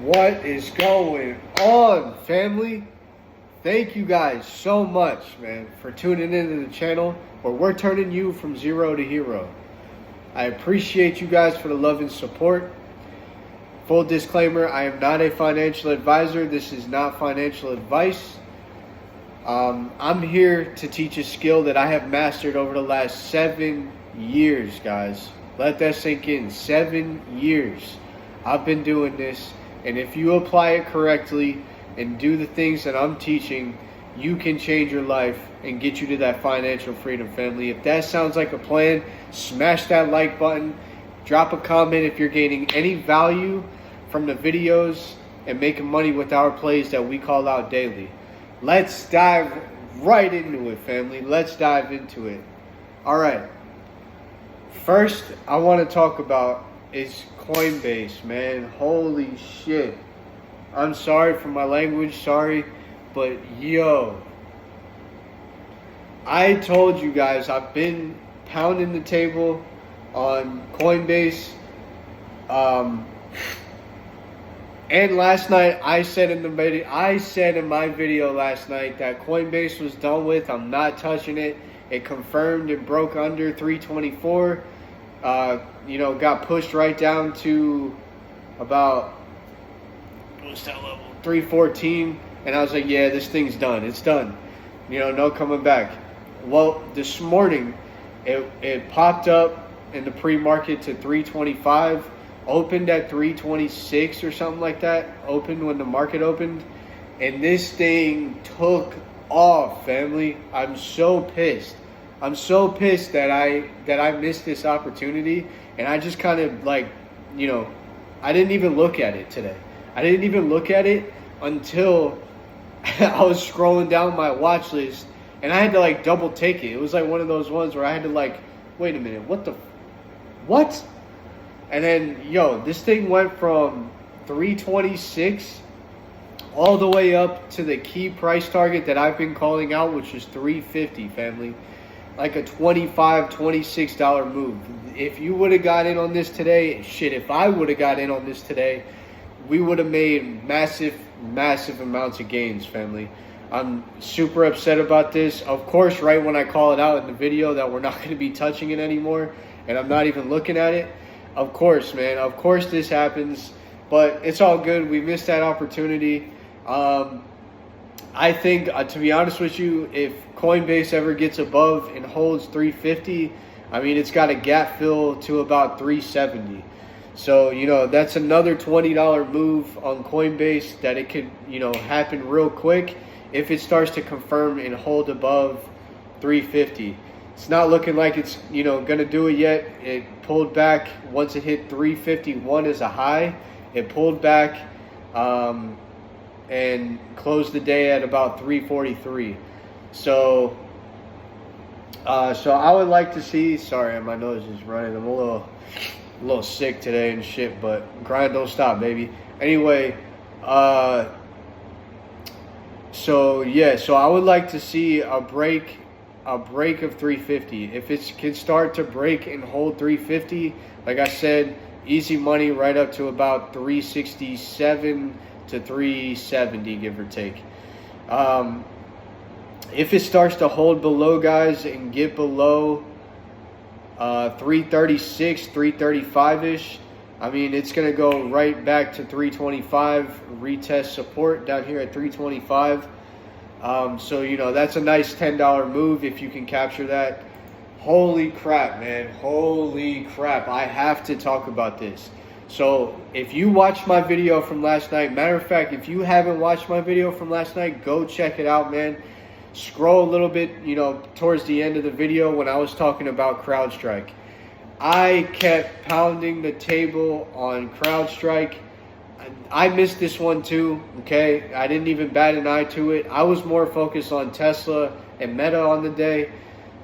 What is going on, family? Thank you guys so much, man, for tuning into the channel where we're turning you from zero to hero. I appreciate you guys for the love and support. Full disclaimer, I am not a financial advisor. This is not financial advice. I'm here to teach a skill that I have mastered over the last 7 years, guys. Let that sink in. 7 years. I've been doing this, and if you apply it correctly and do the things that I'm teaching, you can change your life and get you to that financial freedom, family. If that sounds like a plan, smash that like button. Drop a comment if you're gaining any value from the videos and making money with our plays that we call out daily. Let's dive right into it, family. Let's dive into it. All right. First, I want to talk about is Coinbase, man. Holy shit. I'm sorry for my language, sorry, but yo, I told you guys I've been pounding the table on Coinbase. And last night I said in my video last night that Coinbase was done with. I'm not touching it. It confirmed it broke under 324. Got pushed right down to about, what's that level? 314. And I was like, yeah, this thing's done. It's done. No coming back. Well, this morning it popped up in the pre-market to 325. Opened at 326 or something like that. Opened when the market opened. And this thing took off, family. I'm so pissed. I'm so pissed that I missed this opportunity. And I just kind of I didn't even look at it today. I didn't even look at it until I was scrolling down my watch list. And I had to double take it. It was like one of those ones where I had to wait a minute, what? And then, this thing went from 326 all the way up to the key price target that I've been calling out, which is 350, family. Like a $25, $26 move. If you would have got in on this today, if I would have got in on this today, we would have made massive, massive amounts of gains, family. I'm super upset about this. Of course, right when I call it out in the video that we're not going to be touching it anymore, and I'm not even looking at it, of course, man. Of course this happens, but it's all good. We missed that opportunity. I think, to be honest with you, if Coinbase ever gets above and holds 350, it's got a gap fill to about 370. So, that's another $20 move on Coinbase that it could, happen real quick if it starts to confirm and hold above 350. It's not looking like it's, going to do it yet. It pulled back once it hit 351 as a high. It pulled back and closed the day at about 343. So I would like to see. Sorry, my nose is running. I'm a little sick today and shit, but grind don't stop, baby. Anyway, so I would like to see a break of 350. If it can start to break and hold 350, like I said, easy money right up to about 367 to 370, give or take. If it starts to hold below, guys, and get below 336, 335-ish, it's going to go right back to 325, retest support down here at 325. That's a nice $10 move if you can capture that. Holy crap, man. Holy crap. I have to talk about this. So if you watched my video from last night, matter of fact, if you haven't watched my video from last night, go check it out, man. Scroll a little bit, towards the end of the video when I was talking about CrowdStrike. I kept pounding the table on CrowdStrike. I missed this one too, okay? I didn't even bat an eye to it. I was more focused on Tesla and Meta on the day.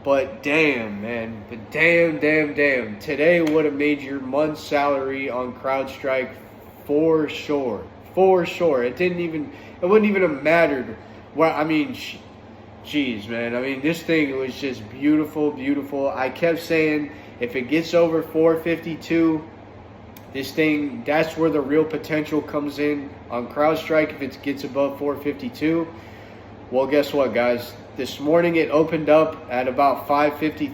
But damn, man. But damn. Today would have made your month's salary on CrowdStrike for sure. For sure. It wouldn't even have mattered. Jeez, man. This thing was just beautiful, beautiful. I kept saying if it gets over 452, This thing, that's where the real potential comes in on CrowdStrike if it gets above 452. Well, guess what, guys? This morning it opened up at about 550,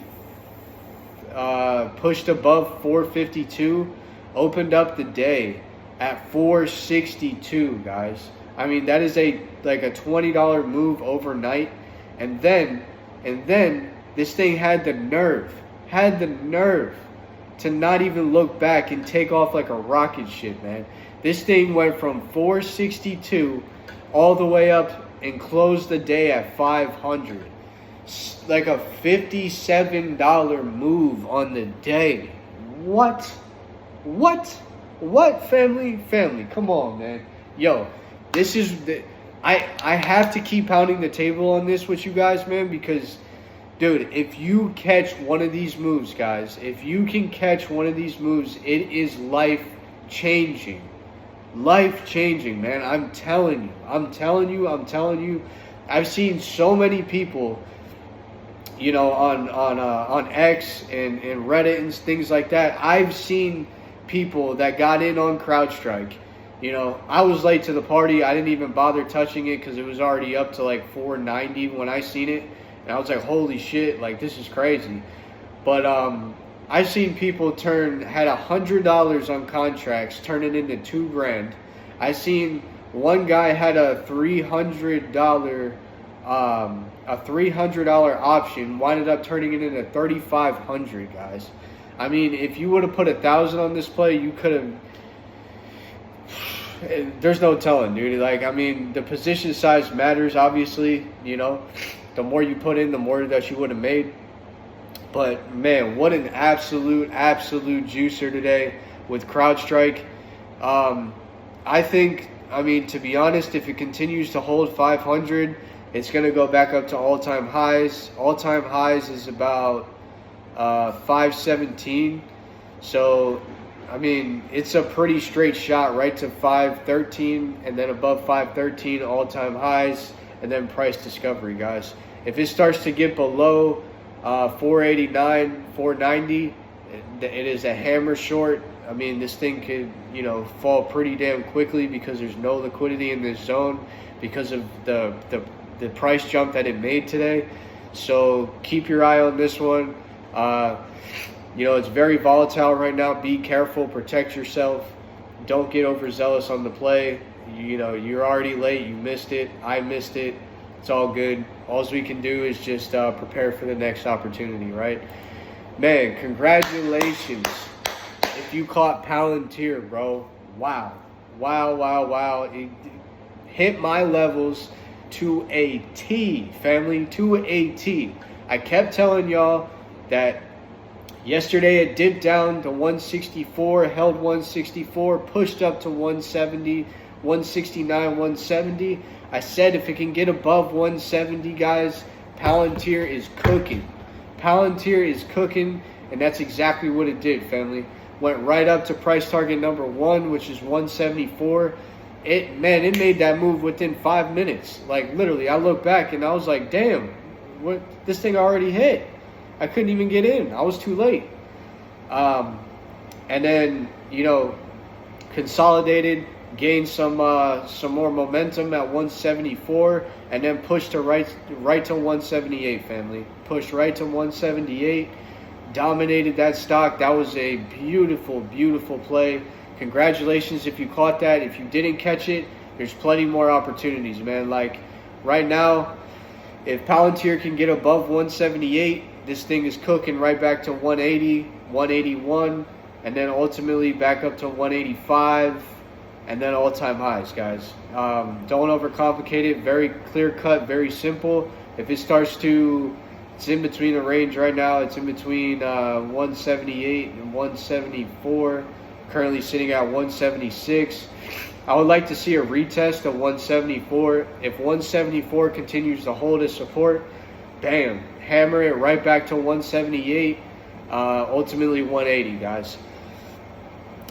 pushed above 452, opened up the day at 462, guys. I mean, that is like a $20 move overnight. And then this thing had the nerve to not even look back and take off like a rocket ship, man. This thing went from 462 all the way up and closed the day at 500. Like a $57 move on the day. What, family? Come on, man. Yo, this is I have to keep pounding the table on this with you guys, man, because, dude, if you catch one of these moves, guys, if you can catch one of these moves, it is life-changing. Life-changing, man. I'm telling you. I've seen so many people, you know, on X and Reddit and things like that. I've seen people that got in on CrowdStrike. You know, I was late to the party. I didn't even bother touching it because it was already up to like 490 when I seen it. And I was like, holy shit, like, this is crazy. But I've seen people had $100 on contracts, turn it into $2,000. I seen one guy had a $300 option, winded up turning it into $3,500, guys. I mean, if you would have put 1,000 on this play, you could have. There's no telling, dude. Like, I mean, the position size matters, obviously. You know, the more you put in, the more that you would have made. But man, what an absolute juicer today with CrowdStrike. I think, I mean, to be honest, if it continues to hold 500, it's going to go back up to all-time highs. All-time highs is about 517. So, I mean, it's a pretty straight shot right to 513, and then above 513, all-time highs, and then price discovery, guys. If it starts to get below 489, 490, it is a hammer short. I mean, this thing could, you know, fall pretty damn quickly because there's no liquidity in this zone because of the price jump that it made today. So keep your eye on this one. You know, it's very volatile right now. Be careful. Protect yourself. Don't get overzealous on the play. You know, you're already late. You missed it. I missed it. It's all good. All we can do is just prepare for the next opportunity, right? Man, congratulations if you caught Palantir, bro. Wow. It hit my levels to a T, family, to a T. I kept telling y'all that yesterday it dipped down to 164, held 164, pushed up to 170, 169, 170. I said if it can get above 170, guys, Palantir is cooking. Palantir is cooking, and that's exactly what it did, family. Went right up to price target number 1, which is 174. It made that move within 5 minutes. Like, literally, I look back and I was like, damn, what, this thing already hit. I couldn't even get in. I was too late. And then, you know, consolidated, gained some more momentum at 174, and then pushed to right to 178, family. Pushed right to 178, dominated that stock. That was a beautiful play. Congratulations if you caught that. If you didn't catch it, there's plenty more opportunities, man. Like, right now, if Palantir can get above 178, this thing is cooking right back to 180, 181, and then ultimately back up to 185, and then all-time highs, guys. Don't overcomplicate it. Very clear-cut, very simple. If it starts to, it's in between a range right now. It's in between 178 and 174. Currently sitting at 176. I would like to see a retest of 174. If 174 continues to hold as support, bam, hammer it right back to 178, ultimately 180, guys.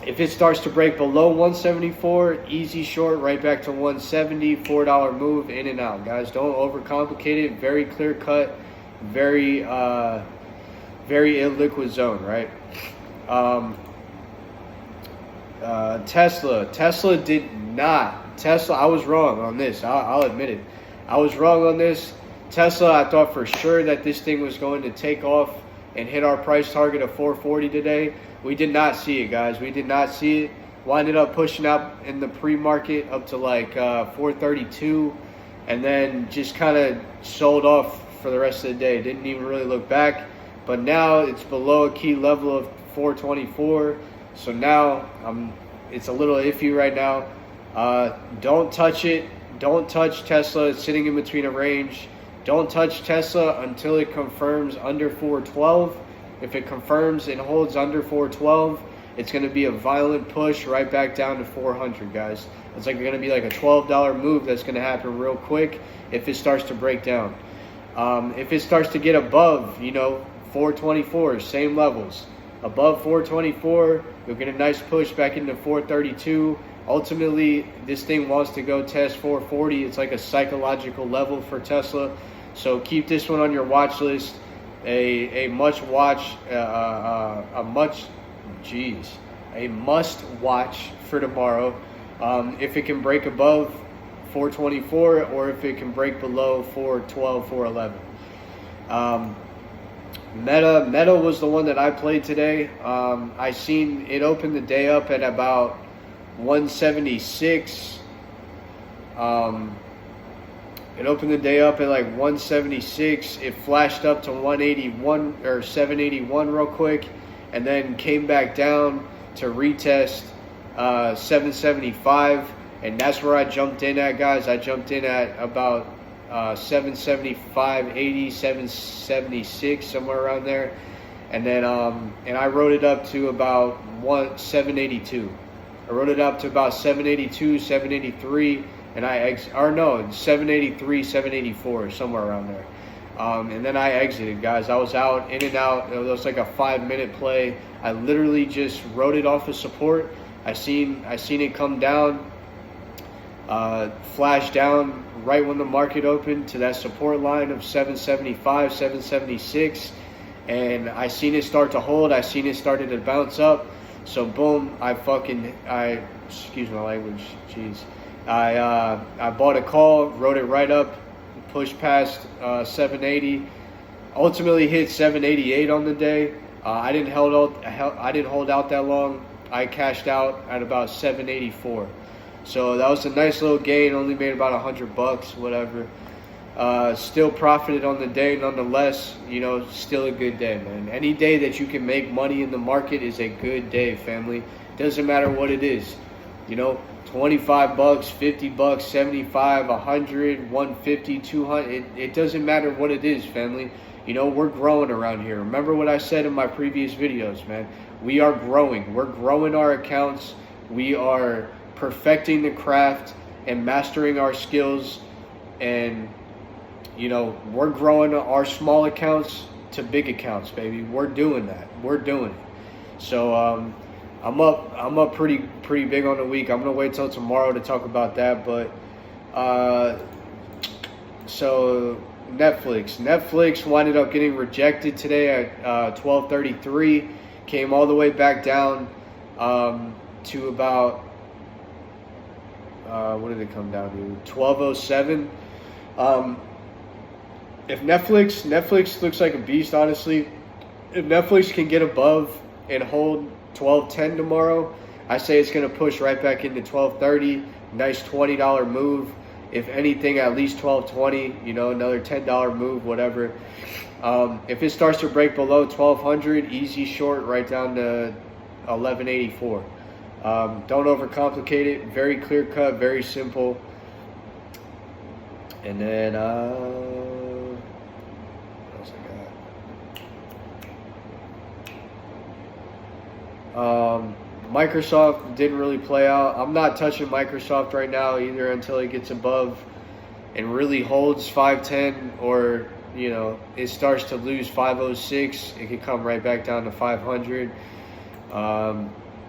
If it starts to break below 174, easy short right back to 170, $4 move in and out, guys. Don't overcomplicate it. Very clear cut, very illiquid zone, right? Tesla did not. Tesla, I was wrong on this. I'll admit it. I was wrong on this. Tesla, I thought for sure that this thing was going to take off and hit our price target of 440 today. We did not see it, guys. We did not see it. Winded up pushing up in the pre-market up to like 432, and then just kind of sold off for the rest of the day. Didn't even really look back. But now it's below a key level of 424. So now it's a little iffy right now. Don't touch it. Don't touch Tesla. It's sitting in between a range. Don't touch Tesla until it confirms under 412. If it confirms and holds under 412, it's going to be a violent push right back down to 400, guys. It's like going to be like a $12 move that's going to happen real quick if it starts to break down. If it starts to get above, 424, same levels. Above 424, you'll get a nice push back into 432. Ultimately, this thing wants to go test 440. It's like a psychological level for Tesla. So keep this one on your watch list. A must watch for tomorrow. If it can break above 424 or if it can break below 412, 411. Meta was the one that I played today. I seen it open the day up at about 176. It opened the day up at like 176. It flashed up to 181 or 781 real quick, and then came back down to retest 775, and that's where I jumped in at, guys. I jumped in at about 775, 80, 776, somewhere around there, and then and I rode it up to about 782. I rode it up to about 782, 783. And 783, 784, somewhere around there. And then I exited, guys. I was out, in and out. It was like a 5-minute play. I literally just rode it off of support. I seen it come down, flash down right when the market opened to that support line of 775, 776. And I seen it start to hold. I seen it started to bounce up. So boom, excuse my language, jeez. I bought a call, wrote it right up, pushed past 780, ultimately hit 788 on the day. I didn't hold out that long. I cashed out at about 784. So that was a nice little gain. Only made about $100, whatever. Still profited on the day nonetheless. Still a good day, man. Any day that you can make money in the market is a good day, family. Doesn't matter what it is. $25, $50, 75, 100, 150, 200. It doesn't matter what it is, family. We're growing around here. Remember what I said in my previous videos, man. We are growing. We're growing our accounts. We are perfecting the craft and mastering our skills. And, we're growing our small accounts to big accounts, baby. We're doing that. We're doing it. So, I'm up pretty big on the week. I'm gonna wait till tomorrow to talk about that. But so Netflix winded up getting rejected today at 1233. Came all the way back down to about what did it come down to? 1207. If Netflix looks like a beast, honestly. If Netflix can get above and hold 1210 tomorrow, I say it's going to push right back into 1230. Nice $20 move. If anything, at least 1220. Another $10 move, whatever. If it starts to break below 1200, easy short right down to 1184. Don't overcomplicate it. Very clear cut, very simple. And then what else I got? Microsoft didn't really play out. I'm not touching Microsoft right now either until it gets above and really holds 510, or it starts to lose 506. It could come right back down to 500.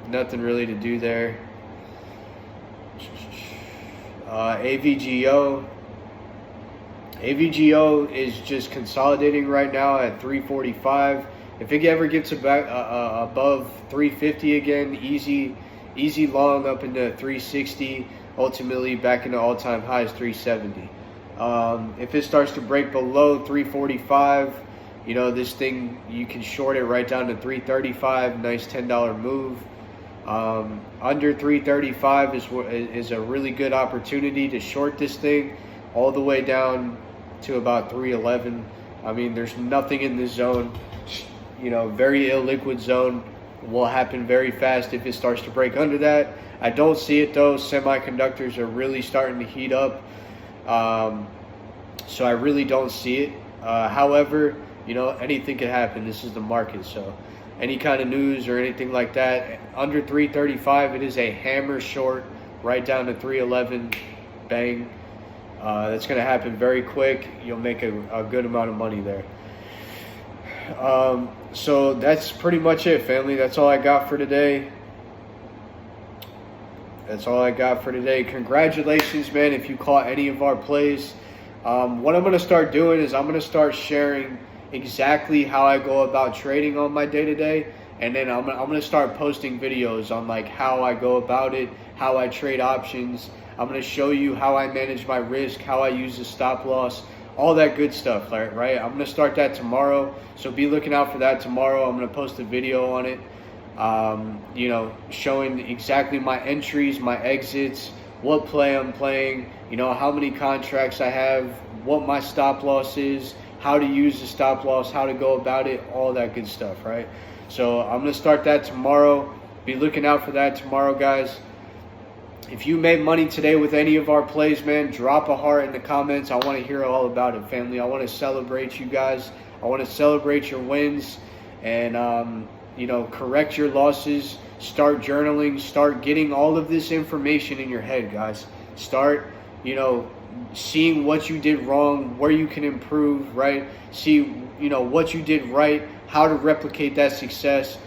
Nothing really to do there. AVGO is just consolidating right now at 345. If it ever gets above 350 again, easy easy long up into 360, ultimately back into all-time highs 370. If it starts to break below 345, this thing, you can short it right down to 335, nice $10 move. Under 335 is a really good opportunity to short this thing all the way down to about 311. I mean, there's nothing in this zone. Very illiquid zone will happen very fast if it starts to break under that. I don't see it though. Semiconductors are really starting to heat up. So I really don't see it. However, anything could happen. This is the market. So any kind of news or anything like that, under 335, it is a hammer short right down to 311. Bang. That's going to happen very quick. You'll make a good amount of money there. So that's pretty much it, family. That's all I got for today. Congratulations, man, if you caught any of our plays. What I'm going to start doing is I'm going to start sharing exactly how I go about trading on my day-to-day, and then I'm going to start posting videos on like how I go about it, how I trade options. I'm going to show you how I manage my risk, how I use the stop loss, all that good stuff, right? I'm going to start that tomorrow, so be looking out for that tomorrow. I'm going to post a video on it, showing exactly my entries, my exits, what play I'm playing, how many contracts I have, what my stop loss is, how to use the stop loss, how to go about it, all that good stuff, right? So I'm going to start that tomorrow. Be looking out for that tomorrow, guys. If you made money today with any of our plays, man, drop a heart in the comments. I want to hear all about it, family. I want to celebrate you guys. I want to celebrate your wins and, correct your losses. Start journaling. Start getting all of this information in your head, guys. Start, seeing what you did wrong, where you can improve, right? See, what you did right, how to replicate that success,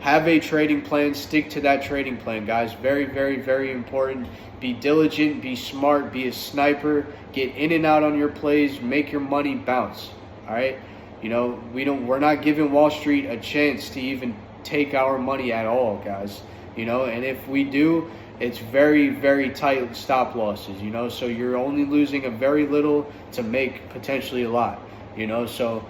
Have a trading plan. Stick to that trading plan, guys. Very, very, very important. Be diligent. Be smart. Be a sniper. Get in and out on your plays. Make your money bounce. All right. We're not giving Wall Street a chance to even take our money at all, guys. And if we do, it's very, very tight stop losses. So you're only losing a very little to make potentially a lot. So.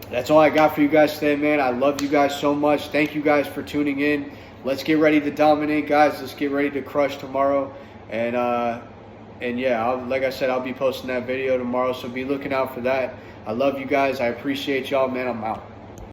That's all I got for you guys today, man. I love you guys so much. Thank you guys for tuning in. Let's get ready to dominate, guys. Let's get ready to crush tomorrow. And yeah, like I said, I'll be posting that video tomorrow, so be looking out for that. I love you guys. I appreciate y'all, man. I'm out.